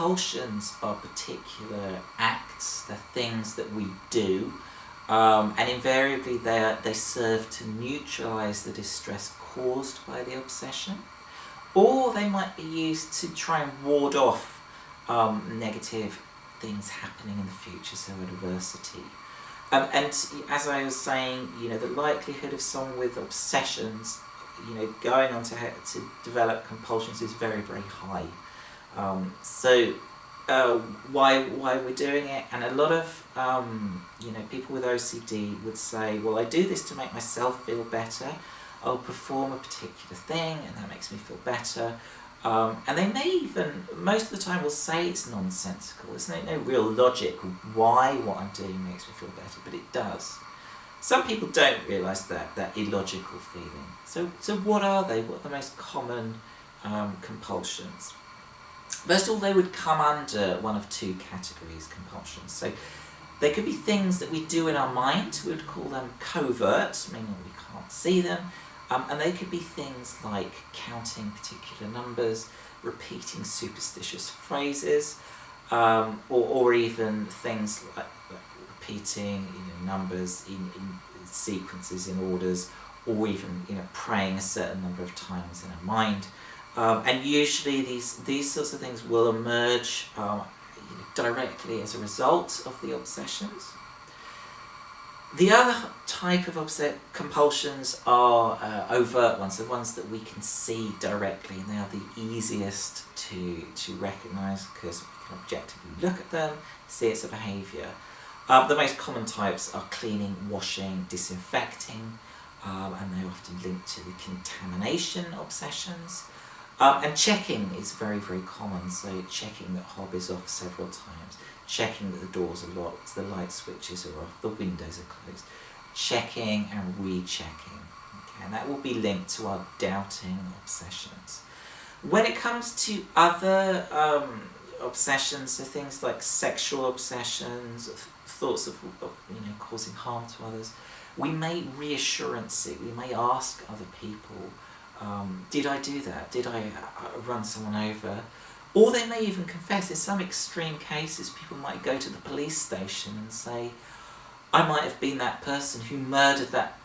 compulsions are particular acts, they're things that we do, and invariably they serve to neutralise the distress caused by the obsession, or they might be used to try and ward off negative things happening in the future, so adversity. And as I was saying, the likelihood of someone with obsessions, going on to develop compulsions is very, very high. So why we're doing it, and a lot of people with OCD would say, well, I do this to make myself feel better. I'll perform a particular thing and that makes me feel better. And they may even, most of the time, will say it's nonsensical. There's no real logic why what I'm doing makes me feel better, but it does. Some people don't realise that illogical feeling. So what are they? What are the most common compulsions? First of all, they would come under one of two categories, compulsions. So they could be things that we do in our mind. We would call them covert, meaning we can't see them. And they could be things like counting particular numbers, repeating superstitious phrases, or even things like repeating numbers in sequences, in orders, or even praying a certain number of times in our mind. And usually these sorts of things will emerge directly as a result of the obsessions. The other type of compulsions are overt ones, the ones that we can see directly, and they are the easiest to recognise because we can objectively look at them, see it's a behaviour. The most common types are cleaning, washing, disinfecting, and they're often linked to the contamination obsessions. And checking is very, very common, so checking that hob is off several times, checking that the doors are locked, the light switches are off, the windows are closed, checking and rechecking. Okay, and that will be linked to our doubting obsessions. When it comes to other obsessions, so things like sexual obsessions, thoughts of causing harm to others, we may reassurance it, we may ask other people, did I do that? Did I run someone over? Or they may even confess. In some extreme cases, people might go to the police station and say, I might have been that person who murdered that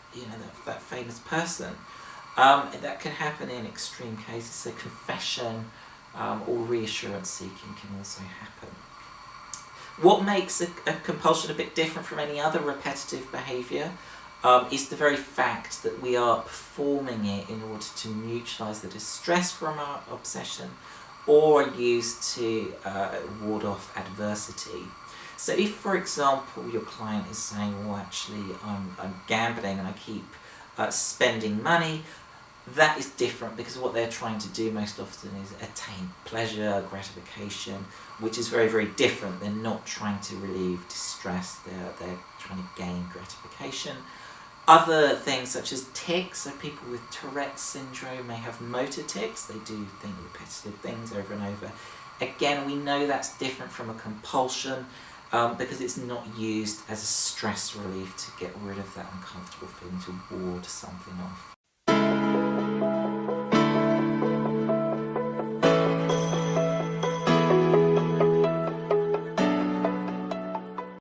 famous person. That can happen in extreme cases, so confession or reassurance seeking can also happen. What makes a compulsion a bit different from any other repetitive behaviour is the very fact that we are performing it in order to neutralise the distress from our obsession, or used to ward off adversity. So if, for example, your client is saying, well, actually, I'm gambling and I keep spending money, that is different because what they're trying to do most often is attain pleasure, gratification, which is very, very different. They're not trying to relieve distress, they're trying to gain gratification. Other things such as tics, so people with Tourette's syndrome may have motor tics, they do repetitive things over and over. Again, we know that's different from a compulsion because it's not used as a stress relief to get rid of that uncomfortable feeling, to ward something off.